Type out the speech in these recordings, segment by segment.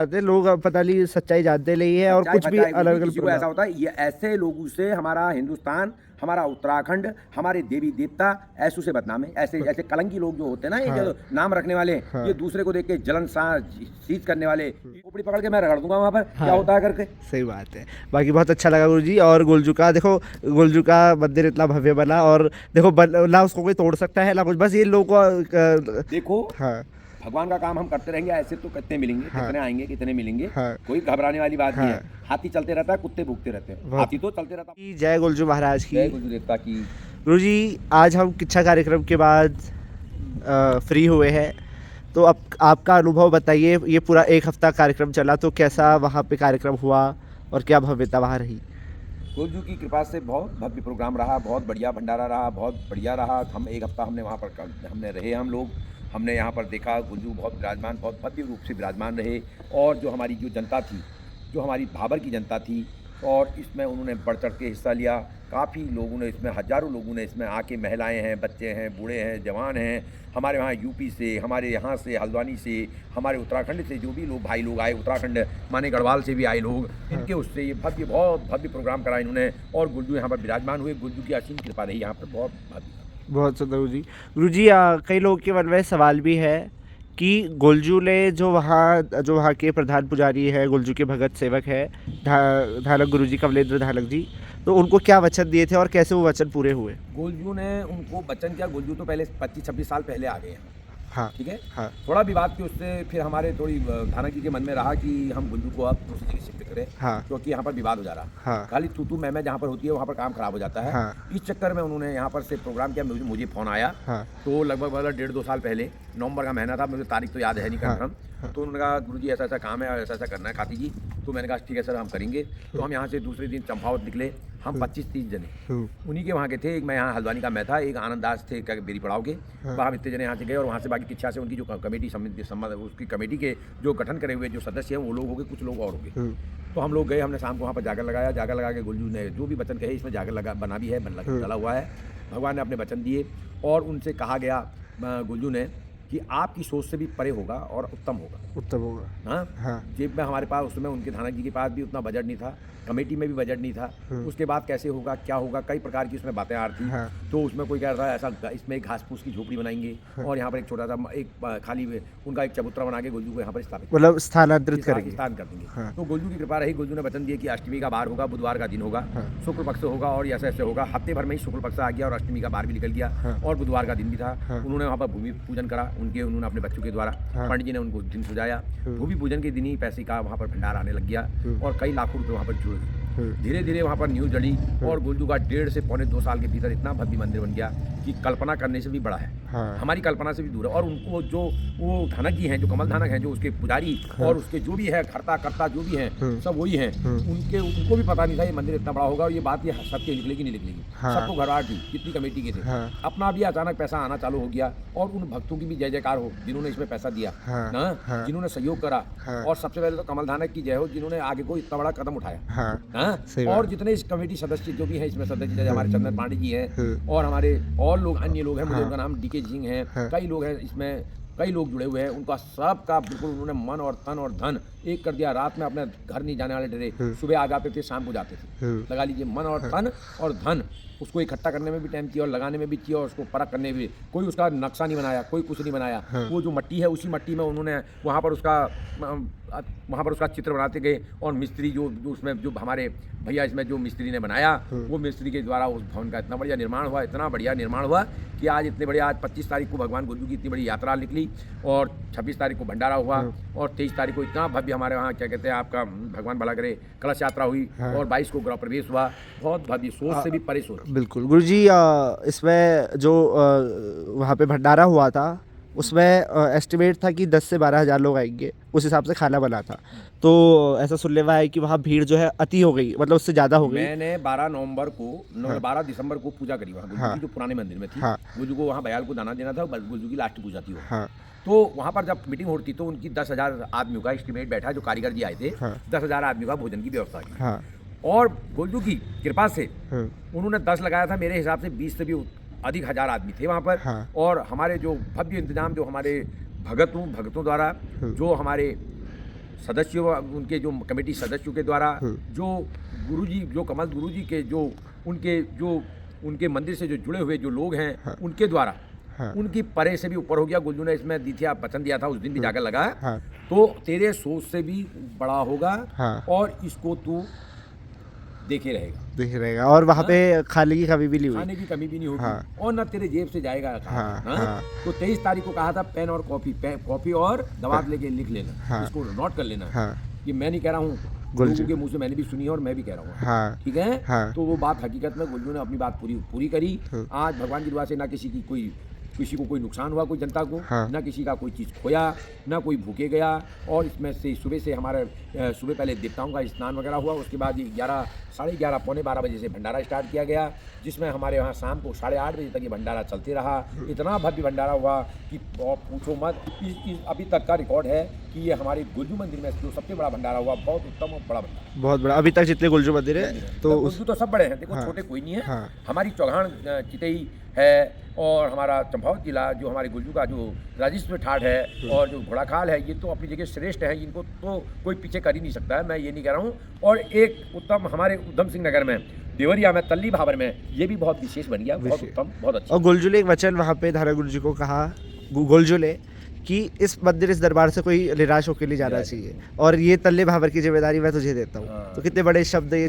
लोग अब पता नहीं सच्चाई जानते नहीं है और कुछ भी अलग अलग किसी को ऐसा होता है। ये ऐसे लोगों से हमारा हिंदुस्तान, हमारा उत्तराखंड, हमारे देवी देवता ऐसों से बदनाम है। ऐसे ऐसे कलंकी लोग जो होते हैं ना, ये हाँ, जो नाम रखने वाले, हाँ, ये दूसरे को देख के जलन सा सीज करने वाले, खोपड़ी पकड़ के मैं रगड़ दूंगा वहां पर, हाँ, क्या होता है करके। सही बात है। बाकी बहुत अच्छा लगा गुरुजी। और गुलजू का देखो, गुलजू का मंदिर इतना भव्य बना और देखो ना उसको कोई तोड़ सकता है ना कुछ, बस ये लोगों को देखो, हाँ, भगवान का काम हम करते रहेंगे, ऐसे तो कितने मिलेंगे, हाँ, कितने आएंगे, कितने मिलेंगे। हाँ, कोई घबराने वाली बात नहीं हाँ, है। हाथी चलते रहता है, कुत्ते भूखते रहते हैं, बहुत हाथी तो चलते रहता है। जय गुलजू महाराज की। जय गुरु देवता की। गुरुजी, आज हम किच्छा कार्यक्रम के बाद फ्री हुए हैं, तो अब आपका अनुभव बताइए। ये पूरा एक हफ्ता कार्यक्रम चला, तो कैसा वहाँ पे कार्यक्रम हुआ और क्या भव्यता वहाँ रही? गुरुजी की कृपा से बहुत भव्य प्रोग्राम रहा, बहुत बढ़िया भंडारा रहा, बहुत बढ़िया रहा। हम एक हफ्ता हमने वहाँ पर हमने रहे, हम लोग हमने यहाँ पर देखा गुरुजी बहुत विराजमान, बहुत भव्य रूप से विराजमान रहे। और जो हमारी जो जनता थी, जो हमारी भाबर की जनता थी, और इसमें उन्होंने बढ़ चढ़ के हिस्सा लिया। काफ़ी लोगों ने इसमें, हज़ारों लोगों ने इसमें आके, महिलाएं हैं, बच्चे हैं, बूढ़े हैं, जवान हैं, हमारे वहाँ यूपी से, हमारे यहाँ से, हल्द्वानी से, हमारे उत्तराखंड से जो भी लोग भाई लोग आए, उत्तराखंड माने गढ़वाल से भी आए लोग, इनके उससे ये भव्य, बहुत भव्य प्रोग्राम कराया इन्होंने। और गुरुजी यहाँ पर विराजमान हुए। गुरुजी की असीम कृपा रही यहाँ पर, बहुत भव्य। बहुत सुंदर गुरुजी। गुरुजी, कई लोगों के मन में सवाल भी है कि गुलजू ने जो वहाँ के प्रधान पुजारी है, गुलजू के भगत सेवक है, धालक गुरुजी, कमलेंद्र धालक जी, तो उनको क्या वचन दिए थे और कैसे वो वचन पूरे हुए? गुलजू ने उनको वचन किया। गुलजू तो पहले 25-26 साल पहले आ गए हैं, हाँ, ठीक है। हाँ, थोड़ा विवाद की उससे फिर हमारे थोड़ी धानक जी के मन में रहा कि हम गुल्लू को अब दूसरी जगह शिफ्ट करें, हाँ, क्योंकि यहाँ पर विवाद हो जा रहा। हाँ, खाली तू मैं जहाँ पर होती है वहाँ पर काम खराब हो जाता है। हाँ, इस चक्कर में उन्होंने यहाँ पर से प्रोग्राम किया। मुझे फ़ोन आया, हाँ, तो लगभग 1.5-2 साल पहले, नवंबर का महीना था, मुझे तारीख तो याद है नहीं हाँ, कंफर्म। तो उन्होंने कहा गुरुजी ऐसा ऐसा काम है और ऐसा ऐसा करना है खाती जी। तो मैंने कहा ठीक है सर, हम करेंगे। तो हम यहाँ से दूसरे दिन चंपावत निकले, हम 25-30 जने उन्हीं के वहाँ के थे। एक मैं यहाँ हल्द्वानी का मैं था, एक आनंद दास थे क्या बेरी पड़ाव के, वहाँ इतने जने यहाँ से गए। और वहाँ से बाकी किच्छा से उनकी जो कमेटी उसकी कमेटी के जो गठन करे हुए जो सदस्य हैं वो लोग हो गए, कुछ लोग और हो गए। तो हम लोग गए, हमने शाम को वहाँ पर जाकर लगाया। जाकर लगा के गुलजू ने जो भी वचन कहे, इसमें जाकर लगा बना भी है, डला हुआ है। भगवान ने अपने वचन दिए और उनसे कहा गया गुलजू ने कि आपकी सोच से भी परे होगा और उत्तम होगा। उत्तम होगा। हाँ, हाँ, जेब में हमारे पास उस समय उनके धानक जी के पास भी उतना बजट नहीं था, कमेटी में भी बजट नहीं था। उसके बाद कैसे होगा, क्या होगा, कई प्रकार की उसमें बातें आ रही थी। हाँ, तो उसमें कोई कह रहा था ऐसा इसमें एक घास फूस की झोपड़ी बनाएंगे और यहाँ पर एक छोटा सा एक खाली उनका एक चबूतरा बना के गुलजू को यहाँ पर स्थापित, मतलब स्थानांतरित करेंगे। स्थान कर देंगे। हाँ, तो गुलजू की कृपा रही। गुलजू ने वचन दिए कि अष्टमी का बार होगा, बुधवार का दिन होगा, हाँ, शुक्ल पक्ष होगा और ऐसे ऐसे होगा। हफ्ते भर में ही शुक्ल पक्ष आ गया और अष्टमी का बार भी निकल गया, हाँ, और बुधवार का दिन भी था। हाँ, उन्होंने वहाँ पर भूमि पूजन करा, उन्होंने अपने बच्चों के द्वारा, हाँ, पंडित जी ने उनको दिन सुझाया। भूमि पूजन के दिन ही पैसे का वहाँ पर भंडार आने लग गया और कई लाखों रुपये वहाँ पर जुड़ गए। धीरे धीरे वहाँ पर न्यूज़ जड़ी और गुलजू का 1.5 से पौने 2 साल के भीतर इतना भव्य मंदिर बन गया कि कल्पना करने से भी बड़ा है। हाँ, हमारी कल्पना से भी दूर है। और उनको जो वो धानक जी हैं, जो कमल धानक हैं, जो उसके पुजारी और उसके जो भी है कर्ता जो भी हैं, सब वही हैं। उनको भी पता नहीं था ये मंदिर इतना बड़ा होगा और ये बात ये सबके निकलेगी नहीं निकलेगी। हाँ, सबको घबराहट थी, जितनी कमेटी के थे। हाँ, अपना भी अचानक पैसा आना चालू हो गया और उन भक्तों की भी जय जयकार हो जिन्होंने इसमें पैसा दिया, हाँ, ना, हाँ, जिन्होंने सहयोग करा। हाँ, और सबसे पहले तो कमल धानक की जय हो, जिन्होंने आगे को इतना बड़ा कदम उठाया। हाँ, हाँ? सही और बात। जितने इस कमेटी सदस्य जो भी हैं इसमें सदस्य, जैसे हमारे चंदन पांडे जी हैं हाँ, और हमारे और लोग, अन्य लोग हैं, मुझे हाँ, उनका नाम डीके सिंह हैं, हाँ, कई लोग हैं इसमें, कई लोग जुड़े हुए हैं। उनका सबका बिल्कुल उन्होंने मन और तन और धन एक कर दिया। रात में अपने घर नहीं जाने वाले डरे, सुबह आ जाते थे, शाम को जाते थे। लगा लीजिए, मन और तन और धन उसको इकट्ठा करने में भी टाइम किया और लगाने में भी किया और उसको परख करने में भी। कोई उसका नक्शा नहीं बनाया, कोई कुछ नहीं बनाया। वो जो मट्टी है उसी मट्टी में उन्होंने वहाँ पर उसका चित्र बनाते गए। और मिस्त्री जो उसमें जो हमारे भैया इसमें जो मिस्त्री ने बनाया, वो मिस्त्री के द्वारा उस भवन का इतना बढ़िया निर्माण हुआ, इतना बढ़िया निर्माण हुआ कि आज इतने बढ़िया, आज 25 तारीख को भगवान गुरु की इतनी बड़ी यात्रा निकली और 26 तारीख को भंडारा हुआ और 23 तारीख को इतना भव्य हमारे वहाँ क्या कहते हैं आपका, भगवान भला करे, कलश यात्रा हुई और 22 को गृह प्रवेश हुआ। बहुत भव्य, सोच से भी परे सोच। बिल्कुल गुरुजी, इसमें जो वहाँ पे भंडारा हुआ था उसमें एस्टिमेट था कि 10 से 12 हज़ार लोग आएंगे, उस हिसाब से खाना बना था। तो ऐसा सुनने में आया कि वहाँ भीड़ जो है अति हो गई, मतलब उससे ज़्यादा हो गई। मैंने 12 नवंबर को 12 दिसंबर को पूजा करी वहाँ गुरुजी की, जो पुराने मंदिर में थी। गुरुजी को वहाँ बयाल को दाना देना था, गुरुजी की लास्ट पूजा थी वो। हाँ, तो वहाँ पर जब मीटिंग होती तो उनकी 10,000 आदमियों का एस्टिमेट बैठा, जो कारीगर जी आए थे, 10,000 आदमियों का भोजन की व्यवस्था की। हाँ, और गुरुजी की कृपा से उन्होंने 10 लगाया था, मेरे हिसाब से 20 से भी अधिक हजार आदमी थे वहाँ पर। हाँ, और हमारे जो भव्य इंतजाम, जो हमारे भगतों द्वारा, जो हमारे सदस्यों, उनके जो कमेटी सदस्यों के द्वारा, जो गुरुजी, जो कमल गुरुजी के जो उनके मंदिर से जो जुड़े हुए जो लोग हैं उनके द्वारा, उनकी परे से भी ऊपर हो गया। गुल्जू ने इसमें दिथिया वचन दिया था, उस दिन भी जाकर लगाया, तो तेरे सोच से भी बड़ा होगा और इसको तू देखे रहेगा और वहाँ पे खाने की कमी भी नहीं हुई, खाने की कमी भी नहीं होगी और न तेरे जेब से जाएगा। तो 23 तारीख को कहा था पेन और कॉपी और दवात लेके लिख लेना, इसको नोट कर लेना। ये मैं नहीं कह रहा हूँ, गुल्जू के मुंह से मैंने भी सुनी है और मैं भी कह रहा हूँ, ठीक है। तो वो बात हकीकत में गुल्जू ने अपनी बात पूरी करी। आज भगवान की दुआ से ना किसी को कोई नुकसान हुआ, कोई जनता को, ना किसी का कोई चीज़ खोया, ना कोई भूखे गया। और इसमें से सुबह से हमारे सुबह पहले देवताओं का स्नान वगैरह हुआ, उसके बाद 11, साढ़े 11, पौने 12 बजे से भंडारा स्टार्ट किया गया, जिसमें हमारे यहाँ शाम को 8:30 बजे तक ये भंडारा चलते रहा। इतना भव्य भंडारा हुआ कि पूछो मत। अभी तक का रिकॉर्ड है कि ये हमारे गुल्जू मंदिर में जो सबसे बड़ा भंडारा हुआ, बहुत उत्तम और बड़ा भंडारा, बहुत बड़ा अभी तक जितने गुल्जू मंदिर है। तो गुल्जू तो सब बड़े हैं, देखो छोटे कोई नहीं है। हमारी चौहान चितई है और हमारा चंपावत जिला जो हमारे गुल्जू का जो राजस्व ठाठ है और जो घोड़ाखाल है, ये तो अपनी जगह श्रेष्ठ है, इनको तो कोई पीछे कर ही नहीं सकता है, मैं ये नहीं कह रहा हूँ। और एक उत्तम हमारे उधम सिंह नगर में, देवरिया में, तल्ली भाबर में, ये भी बहुत विशेष बन गया, बहुत उत्तम, बहुत अच्छा। और गुल्जू ने एक वचन वहाँ पे धारा गुरु जी को कहा, गुल्जू ने, कि इस मंदिर, इस दरबार से कोई निराश होकर नहीं जाना चाहिए और ये तल्ले भाबर की जिम्मेदारी मैं तुझे देता हूँ। तो कितने बड़े शब्द ये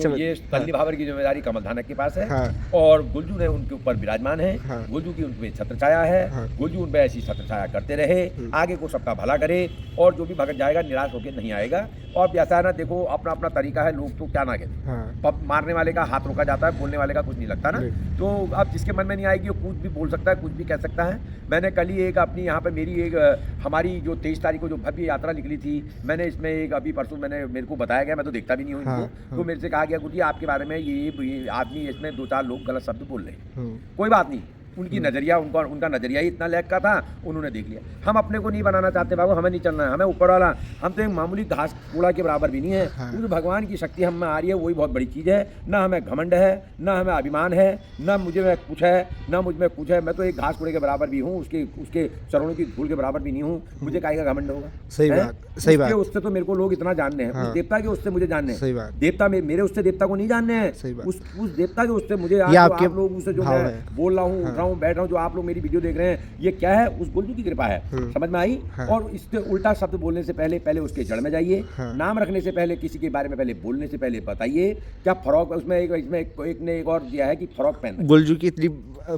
तल्ली भाबर की जिम्मेदारी कमल धानक के पास है और गुल्जू ने उनके ऊपर विराजमान है। गुल्जू की उनपे छत्र छाया है, गुल्जू उन पे ऐसी छत्र छाया करते रहे, आगे को सबका भला करे और जो भी भगत जाएगा निराश होकर नहीं आएगा। और ऐसा है ना, देखो अपना अपना तरीका है, लोग तो क्या ना कहते, पब मारने वाले का हाथ रोका जाता है, बोलने वाले का कुछ नहीं लगता ना। तो अब जिसके मन में नहीं आएगी वो कुछ भी बोल सकता है, कुछ भी कह सकता है। मैंने कल ही एक अपनी यहाँ पे हमारी जो 23 तारीख को जो भव्य यात्रा निकली थी, मैंने इसमें एक अभी परसों मेरे को बताया गया, मैं तो देखता भी नहीं हूँ इनको, तो मेरे से कहा गया गुरुजी आपके बारे में ये आदमी, इसमें 2-4 लोग गलत शब्द बोल रहे हैं। कोई बात नहीं, उनकी नजरिया, उनका नजरिया ही इतना लैक का था, उन्होंने देख लिया। हम अपने को नहीं बनाना चाहते बाबू, हमें नहीं चलना है, हमें ऊपर वाला, हम तो एक मामूली घास कूड़ा के बराबर भी नहीं है। उस भगवान की शक्ति हम में आ रही है, वही बहुत बड़ी चीज़ है। ना हमें घमंड है, ना हमें अभिमान है, ना मुझे में कुछ है, ना मुझ में कुछ है। मैं तो एक घास कूड़े के बराबर भी हूँ, उसके चरणों की धूल के बराबर भी नहीं हूँ। मुझे काहे का घमंड होगा? सही बात। उससे तो मेरे को लोग इतना जानने हैं, उस देवता के उससे मुझे जानने हैं, देवता मेरे उससे देवता को नहीं जानने हैं, उस देवता के उससे मुझे आप लोग उससे जो मैं बोल रहा हूँ, उठ रहा हूँ, बैठ रहा हूँ, जो आप मेरी वीडियो देख रहे हैं, ये क्या है? उस गुल्जू की कृपा है, समझ में आई? और इसके उल्टा शब्द बोलने से पहले उसके जड़ में जाइए, नाम रखने से पहले, किसी के बारे में पहले बोलने से पहले बताइए क्या फरोक उसमें। इसमें एक ने एक और दिया है कि फरोक पहन गुल्जू की इतनी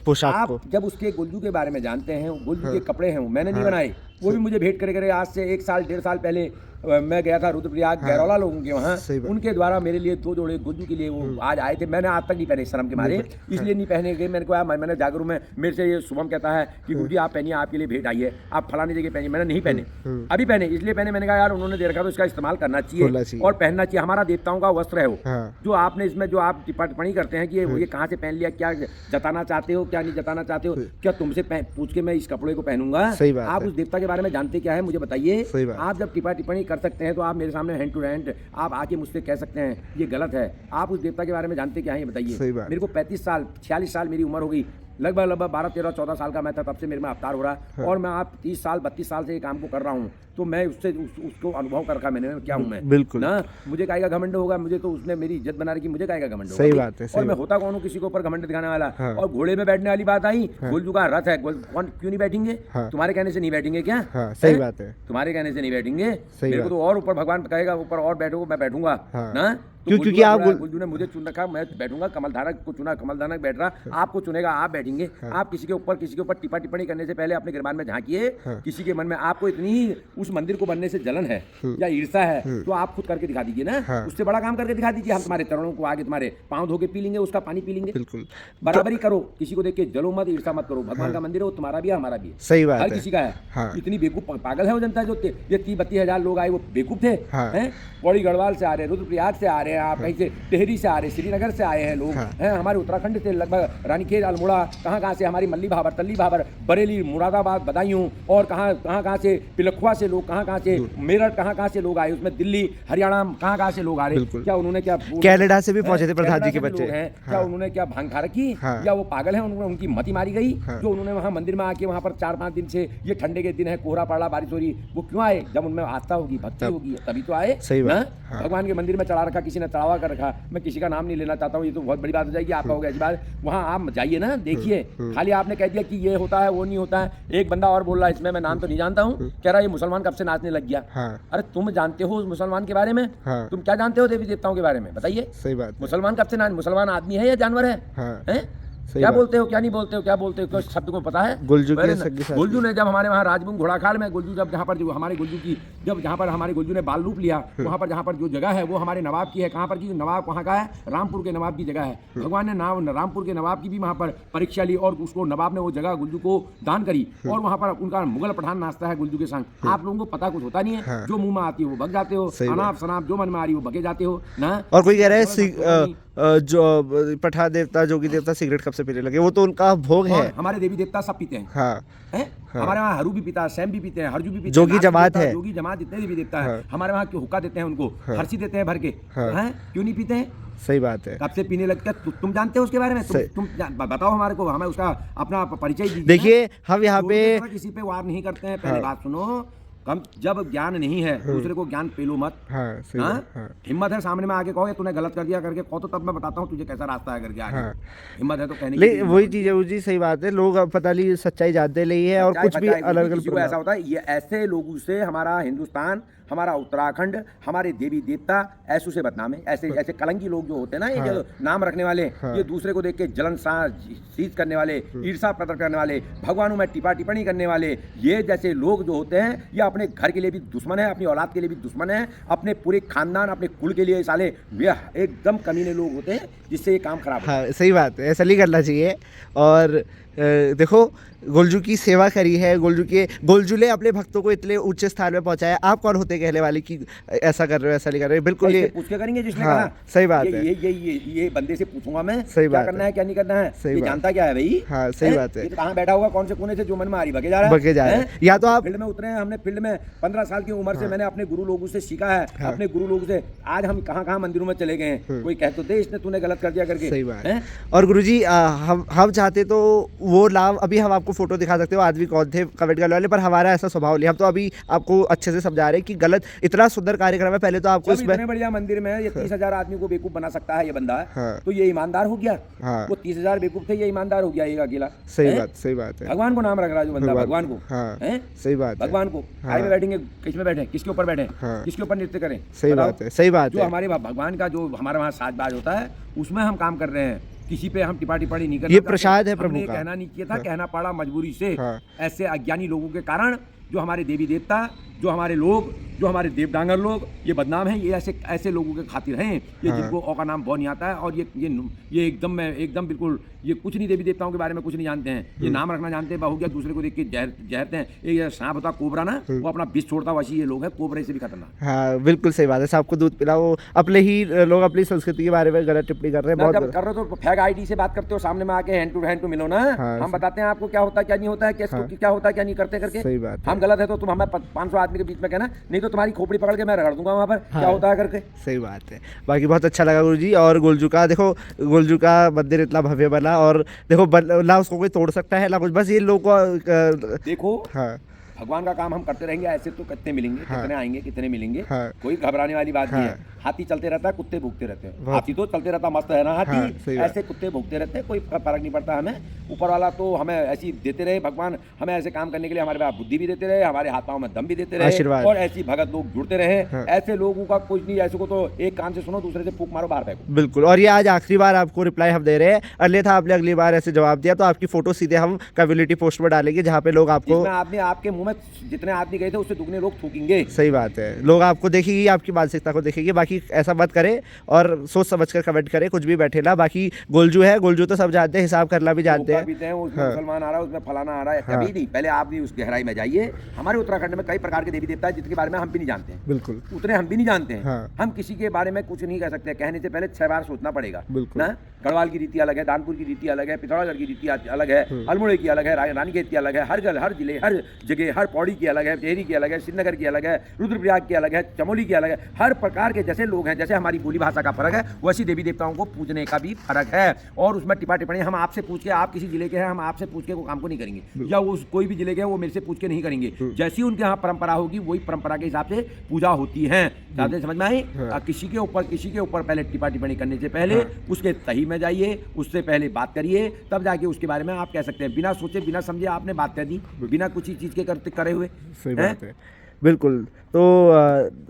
पोशाक आप जब उसके गुल्जू के बारे में जानते हैं, गुल्जू के कपड़े हैं, मैंने नहीं बनाए, वो भी मुझे भेंट करे आज से 1 साल 1.5 साल पहले मैं गया था रुद्रप्रयाग, गैरौला लोगों के वहाँ, उनके द्वारा मेरे लिए 2 जोड़े गुल्जू के लिए वो आज आए थे। मैंने आज तक नहीं पहने, शर्म के मारे इसलिए नहीं पहने गए। मैंने कहा, मैंने जागरूक में, मेरे से ये शुभम कहता है कि गुरुजी आप पहनिए, आपके लिए भेंट आई है, आप फलानी जगह पहनिए। मैंने नहीं पहने, अभी पहने, इसलिए पहने, मैंने कहा यार उन्होंने दे रखा तो इसका इस्तेमाल करना चाहिए और पहनना चाहिए। हमारा देवताओं का वस्त्र है वो, जो आपने इसमें जो आप टिप्पणी करते हैं कि ये कहाँ से पहन लिया, क्या जताना चाहते हो, क्या नहीं जताना चाहते हो, क्या तुमसे पूछ के मैं इस कपड़े को पहनूंगा? आप उस देवता के बारे में जानते क्या है मुझे बताइए। आप जब टिप्पणी कर सकते हैं तो आप मेरे सामने हैंड टू हैंड आप आके मुझसे कह सकते हैं ये गलत है। आप उस देवता के बारे में जानते क्या है ये बताइए। मेरे को 35 साल 46 साल मेरी उम्र हो गई, लगभग 12, 13, 14 साल का मैं था तब से मेरे में अवतार हो रहा और मैं आप 30 साल 32 साल से ये काम को कर रहा हूँ, तो मैं उसको अनुभव कर रखा मैंने, क्या हूँ मैं, बिल्कुल ना। मुझे काहे का घमंड होगा? मुझे तो उसने मेरी इज्जत बना रखी, मुझे काहे का घमंड होगा? सही बात है। और मैं होता कौन हूँ किसी के ऊपर घमंड दिखाने वाला? और घोड़े में बैठने वाली बात आई, गुल्जू का रथ है, कौन क्यों नहीं बैठेंगे? तुम्हारे कहने से नहीं बैठेंगे क्या? सही बात है, तुम्हारे कहने से नहीं बैठेंगे। मेरे को तो और ऊपर भगवान कहेगा ऊपर और बैठो, मैं बैठूंगा ना। क्योंकि आप गुल्जू ने मुझे चुन रखा, मैं बैठूंगा, कमल धानक को चुना, कमल धानक बैठ रहा, आपको चुनेगा, आप बैठेंगे। आप किसी के ऊपर टिप्पणी करने से पहले अपने गिरबान में झांकिए। किसी के मन में आपको इतनी उस मंदिर को बनने से जलन है या ईर्षा है तो आप खुद करके दिखा दीजिए ना, उससे बड़ा काम करके दिखा दीजिए। हम तुम्हारे चरणों को आगे तुम्हारे पांव धो के पी लेंगे, उसका पानी पी लेंगे। बिल्कुल बराबरी करो, किसी को देख के जलो मत, ईर्षा मत करो। भगवान का मंदिर है, वो तुम्हारा भी है, हमारा भी है, सही बात है, हर किसी का है। इतनी बेवकूफ पागल है वो जनता, जो ये 30-32 हजार लोग आए वो बेवकूफ थे। पौड़ी गढ़वाल से आ रहे हैं, रुद्रप्रयाग से आ रहे हैं, आप कहीं से टेहरी से आ रहे, श्रीनगर से आए हैं लोग, हैं हमारे उत्तराखंड से, लगभग रानीखेत, अल्मोड़ा, कहाँ से हमारी मल्ली भाबर, तल्ली भाबर, बरेली, मुरादाबाद, बदायूं और कहाँ से पिलखुआ से लोग, कहाँ से मेरठ, कहाँ से लोग आए, उसमें दिल्ली, हरियाणा, कहाँ से लोग आ रहे। बिल्कुल। क्या उन्होंने क्या कनाडा से भी पहुंचे थे प्रधान जी के कनाडा से भी बच्चे। लोग हैं। क्या उन्होंने क्या भांग खा रखी, हाँ। या वो पागल हैं, उनकी मति मारी गई, हाँ। जो उन्होंने वहाँ मंदिर में आके वहाँ पर 4-5 दिन से, ये ठंडे के दिन है, कोहरा पड़ रहा, बारिश हो रही, वो क्यों आए? जब उनमें आस्था होगी, भक्ति होगी, तभी तो आए। सही बात। ना? हाँ। भगवान के मंदिर में चढ़ा रखा, किसी ने चढ़ावा कर रखा, मैं किसी का नाम नहीं लेना चाहता हूँ, ये तो बहुत बड़ी बात हो जाएगी, आप कहोगे ऐसी बात। वहाँ आप जाइए ना, देखिए, खाली आपने कह दिया कि ये होता है, वो नहीं होता है। एक बंदा और बोल रहा है, इसमें मैं नाम तो नहीं जानता हूँ, कह रहा है ये मुसलमान कब से नाचने लग गया। हाँ। अरे तुम जानते हो उस मुसलमान के बारे में? हाँ। तुम क्या जानते हो देवी देवताओं के बारे में, बताइए। सही बात है। मुसलमान कब से नाच, मुसलमान आदमी है या जानवर है? हाँ। हैं? सही क्या बात। बोलते हो, क्या नहीं बोलते हो, क्या बोलते हो, कुछ शब्द को पता है? गुलजू के वेरी सगी नाइस। साथी। गुलजू ने जब हमारे वहाँ राजभूमि घोड़ाखाल में, गुलजू जब जहाँ पर जो हमारे गुलजू की, जब जहाँ पर हमारे गुलजू ने बाल रूप लिया, वहाँ पर जहाँ पर जो जगह है वो हमारे नवाब की है। कहाँ पर की? नवाब कहाँ का है? रामपुर के नवाब की जगह है। भगवान ने नाम रामपुर के नवाब की भी वहाँ पर परीक्षा ली, और उसको नवाब ने वो जगह गुलजू को दान करी, और वहाँ पर उनका मुगल पठान नाचता है गुलजू के संग। आप लोगों को पता कुछ होता नहीं है। हाँ। जो मुंह में आती है वो भग जाते हो, सही बात। अनाप शनाप जो मन में आ रही है वो भगे जाते हो ना। और कोई कह रहा है जो पठा देवता, जोगी देवता सिगरेट कब से पीने लगे, वो तो उनका भोग है। और हमारे देवी देवता सब पीते हैं। हाँ। हैं? हमारे वहाँ हरू भी पीता है, सैम भी पीते हैं, हरजू भी पीते हैं, जोगी नाथ भी जमात पीता है। जोगी जमात जितने देवी देवता है। हाँ। हमारे वहाँ क्यों हुक्का देते हैं उनको, हाँ। हर्षी देते हैं भर के। हाँ। हैं? क्यों नहीं पीते हैं? सही बात है। कब से पीने लगते हैं? तुम जानते हो उसके बारे में? सही। बताओ हमारे को, हमें उसका अपना परिचय दीजिए। देखिए हम यहाँ पे किसी पे वार नहीं करते हैं। पहले हाँ। बात सुनो, कम जब ज्ञान नहीं है दूसरे को ज्ञान पेलो मत। हाँ, सही हाँ? बात। हाँ। हिम्मत है सामने में आके कहो तूने गलत कर दिया करके कहो, तो तब मैं बताता हूँ तुझे कैसा रास्ता है करके आगे। हाँ। हिम्मत है तो कहने ले की। वही चीज है, वो जी सही बात है। लोग अब पता नहीं सच्चाई जानते नहीं है, और चाहे कुछ भी बताए, अलग किसी को अलग ऐसा होता है, ये ऐसे लोगों से हमारा हिंदुस्तान, हमारा उत्तराखंड, हमारे देवी देवता ऐसों से बदनाम है। ऐसे ऐसे कलंकी लोग जो होते हैं ना, ये जो नाम रखने वाले, हाँ। ये दूसरे को देख के जलन सीज करने वाले, ईर्षा प्रकट करने वाले, भगवानों में टिप्पणी करने वाले, ये जैसे लोग जो होते हैं, ये अपने घर के लिए भी दुश्मन है, अपनी औलाद के लिए भी दुश्मन है, अपने पूरे खानदान, अपने कुल के लिए साले ये एकदम कमीने लोग होते हैं, जिससे ये काम खराब होता है। हाँ सही बात है, ऐसा नहीं करना चाहिए। और देखो गोलजू की सेवा करी है, गोलजू ने अपने भक्तों को इतने ऊंचे स्थान में पहुंचाया। आप कौन होते कहने वाले कि ऐसा कर रहे हो, ऐसा नहीं कर रहे हो? बिल्कुल ये पूछ के करेंगे जिसने हाँ, कहा। सही बात है। ये बंदे से पूछूंगा मैं, सही क्या बात करना है। है क्या नहीं करना है, सही ये बात। जानता क्या है भाई। हाँ, सही बात है। ये तो कहाँ बैठा हुआ, कौन से कोने से जो मन में आ रही भगे जा रहा है, भगे जा रहा है। या तो आप फील्ड में उतरे हैं, हमने फील्ड में 15 साल की उम्र से मैंने अपने गुरु लोगों से सीखा है। अपने गुरु लोगों से आज हम कहाँ मंदिरों में चले गए हैं, कोई कह तो दे इसने तूने गलत कर दिया करके। सही बात है। और गुरुजी हम चाहते तो वो लाभ, अभी हम आपको फोटो दिखा सकते हो आदमी कौन थे कमेंट करने वाले, पर हमारा ऐसा स्वभाव नहीं। हम तो अभी आपको अच्छे से समझा रहे हैं कि गलत, इतना सुंदर कार्यक्रम है, पहले तो आपको इसमें इतने बढ़िया मंदिर में ये 30,000 आदमी को बेवकूफ बना सकता है ये बंदा, हाँ। तो ये ईमानदार हो गया। हाँ। वो 30,000 बेवकूफ थे, ये ईमानदार हो गया एक अकेला। सही बात है। भगवान को नाम रख रहा है जो बंदा, भगवान को। हाँ, हैं? सही बात है। भगवान को हाँ। आए में बैठेंगे, किस में बैठे, किसके ऊपर बैठे, हाँ। किसके ऊपर नृत्य करें, सही बताओ? बात है, सही बात जो है। हमारे भगवान का जो हमारे वहाँ साजबाज होता है उसमें हम काम कर रहे हैं, किसी पे हम टिप्पणी नहीं करते। ये प्रसाद है प्रभु हमने का। कहना नहीं किया था, कहना पड़ा मजबूरी से। हाँ। ऐसे अज्ञानी लोगों के कारण जो हमारे देवी देवता, जो हमारे लोग, जो हमारे देवडांगर लोग ये बदनाम हैं। ये ऐसे लोगों के खातिर हैं ये, हाँ। जिनको औ का नाम बहुत नहीं आता है, और ये एकदम बिल्कुल ये कुछ नहीं, देवी देवताओं के बारे में कुछ नहीं जानते हैं। ये नाम रखना जानते हैं, हो गया दूसरे को देख के जहरते हैं। एक सांप होता कोबरा ना, वो अपना विष छोड़ता, वैसे ये लोग हैं, कोबरे से भी खतरनाक। हाँ बिल्कुल सही बात है। सांप को दूध पिलाओ, अपने ही लोग अपनी संस्कृति के बारे में गलत टिप्पणी कर रहे हैं। जब बहुत कर रहे हो तो फैग आईडी से बात करते हो, सामने में आके हैंड टू मिलो ना। हाँ, हम बताते हैं आपको क्या होता है क्या नहीं होता है, क्या होता है क्या नहीं करते करके। सही बात है। हम गलत है तो तुम हमें 500 आदमी के बीच में कहना, नहीं तो तुम्हारी खोपड़ी पकड़ के मैं रगड़ दूंगा वहाँ पर। क्या होता है करके। सही बात है। बाकी बहुत अच्छा लगा गुरुजी। और गोलजू का मंदिर इतना भव्य बना, और देखो ना उसको कोई तोड़ सकता है ना कुछ, बस ये लोग को देखो हाँ भगवान का काम हम करते रहेंगे, ऐसे तो कितने मिलेंगे, हाँ। कितने आएंगे, कितने मिलेंगे। हाँ। कोई घबराने वाली बात नहीं हाँ। है। हाथी चलते रहता है, कुत्ते भूखते रहते हैं। बहुत- हाथी तो चलते रहता मस्त है ना हाँ, हाथी, सही बात। ऐसे कुत्ते भूखते रहते हैं, कोई फर्क नहीं पड़ता हमें। ऊपर वाला तो हमें ऐसी देते रहे, भगवान हमें ऐसे काम करने के लिए हमारे पास बुद्धि भी देते रहे, हमारे हाथ पाँव में दम भी देते रहे, आशीर्वाद। और ऐसी भगत लोग जुड़ते रहे। हाँ। ऐसे लोगों का कुछ नहीं, ऐसे को तो एक कान से सुनो, दूसरे से फूक मारो, बाहर फेंको। बिल्कुल। और ये आज आखिरी बार आपको रिप्लाई हम दे रहे हैं, अन्यथा आपने अगली बार ऐसे जवाब दिया तो आपकी फोटो सीधे हम कम्युनिटी पोस्ट में डालेंगे, जहाँ पे लोग आपको, जिसमें आपने आपके मुंह में जितने आदमी गए थे उससे दुगने लोग थूकेंगे। सही बात है, लोग आपको देखेंगे, आपकी मानसिकता को देखेंगे। बाकी बाकी ऐसा मत करे और सोच समझ कर कमेंट करे, कुछ भी बैठे ना। बाकी गोलजू है, गोलजू तो सब जानते हैं, हिसाब करना भी जानते हैं। पीते हैं, उसमें हाँ। मुसलमान आ रहा है, उसमें फलाना आ रहा है, हाँ। कभी नहीं। पहले आप भी उस गहराई में जाइए। हमारे उत्तराखंड में कई प्रकार के देवी देवता है जिनके बारे में हम भी नहीं जानते हैं, बिल्कुल उतने हम भी नहीं जानते हैं। हाँ। हम किसी के बारे में कुछ नहीं कह सकते, कहने से पहले 6 बार सोचना पड़ेगा बिल्कुल। ना। गढ़वाल की रीति अलग है, दानपुर की रीति अलग है, पिथौरागढ़ की रीति अलग है, अल्मोड़े की अलग है, रानीखेत की अलग है, हर जिले, हर जगह, हर पौड़ी की अलग है, टिहरी की अलग है, श्रीनगर की अलग है, रुद्रप्रयाग की अलग है, चमोली की अलग है। हर प्रकार के जैसे लोग हैं, जैसे हमारी बोली भाषा का फर्क है, वैसी देवी देवताओं को पूजने का भी फर्क है। और उसमें टिप्पणी हम आपसे पूछ के, आप किसी जिले के हैं, हम आपसे पूछ के वो काम को नहीं करेंगे, या वो कोई भी जिले के हैं वो मेरे से पूछ के नहीं करेंगे। जैसी उनके यहाँ परंपरा होगी वही परंपरा के हिसाब से पूजा होती है। ज़्यादा समझ में आई? किसी के ऊपर पहले टिप्पणी करने से पहले उसके तही में जाइए, उससे पहले बात करिए, तब जाके उसके बारे में आप कह सकते हैं। बिना सोचे बिना समझे आपने बात कर दी, बिना कुछ ही चीज़ के करे हुए। सही बात है, बिल्कुल। तो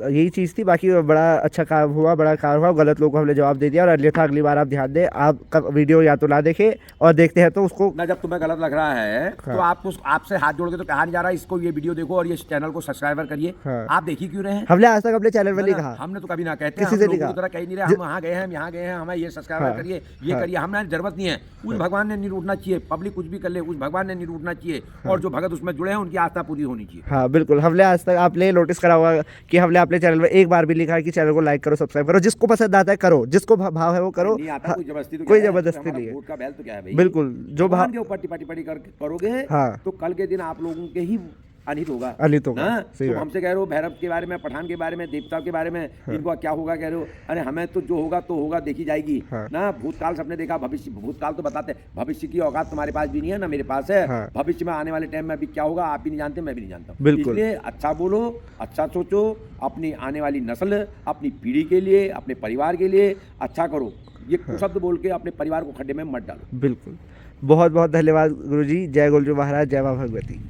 यही चीज़ थी। बाकी बड़ा अच्छा काम हुआ, बड़ा काम हुआ, गलत लोगों को हमने जवाब दे दिया। और अन्यथा अगली बार आप ध्यान दें, आप वीडियो या तो ना देखें, और देखते हैं तो उसको ना, जब तुम्हें गलत लग रहा है तो आपको, आपसे हाथ जोड़ के तो कहा नहीं जा रहा है इसको ये वीडियो देखो और ये चैनल को सब्सक्राइबर करिए। आप देख ही क्यों रहे हैं? हमने आज तक अपने चैनल में नहीं कहा, हमने तो कभी ना कहते, किसी से नहीं कहा, कहीं नहीं रहे, हम वहाँ गए हैं, यहाँ गए हैं, हमें ये सब्सक्राइबर करिए, ये करिए, हमें जरूरत नहीं है। उस भगवान ने नहीं रूठना चाहिए, पब्लिक कुछ भी कर ले, उस भगवान ने नहीं रूठना चाहिए, और जो भगत उसमें जुड़े हैं उनकी आस्था पूरी होनी चाहिए। हाँ बिल्कुल। हमने आज तक, आपने नोटिस करा होगा कि हमने अपने चैनल में एक बार भी लिखा है कि चैनल को लाइक करो, सब्सक्राइब करो, जिसको पसंद आता है करो, जिसको भाव है वो करो। नहीं आता कोई जबरदस्ती तो कोई क्या है? जबरदस्ती हमारा नहीं है, वोट का बैल तो क्या है भाई? बिल्कुल। जो भगवान के ऊपर टिप्पणी करोगे हाँ। तो कल के दिन आप लोगों के ही अनित होगा। अनित होगा, हाँ? सही तो बात। हमसे कह रहे हो भैरव के बारे में, पठान के बारे में, देवताओं के बारे में, इनको क्या होगा कह रहे हो? अरे हमें तो जो होगा तो होगा, देखी जाएगी हाँ। ना। भूतकाल सबने देखा, भविष्य, भूतकाल तो बताते, भविष्य की औकात तुम्हारे पास भी नहीं है ना मेरे पास है। हाँ। भविष्य में आने वाले टाइम में भी क्या होगा आप भी नहीं जानते, मैं भी नहीं जानता। बिल्कुल। इसलिए अच्छा बोलो, अच्छा सोचो, अपनी आने वाली नस्ल, अपनी पीढ़ी के लिए, अपने परिवार के लिए अच्छा करो। ये शब्द बोल के अपने परिवार को खड्डे में मत डालो। बिल्कुल। बहुत बहुत धन्यवाद गुरुजी। जय गोलजू महाराज, जय माँ भगवती।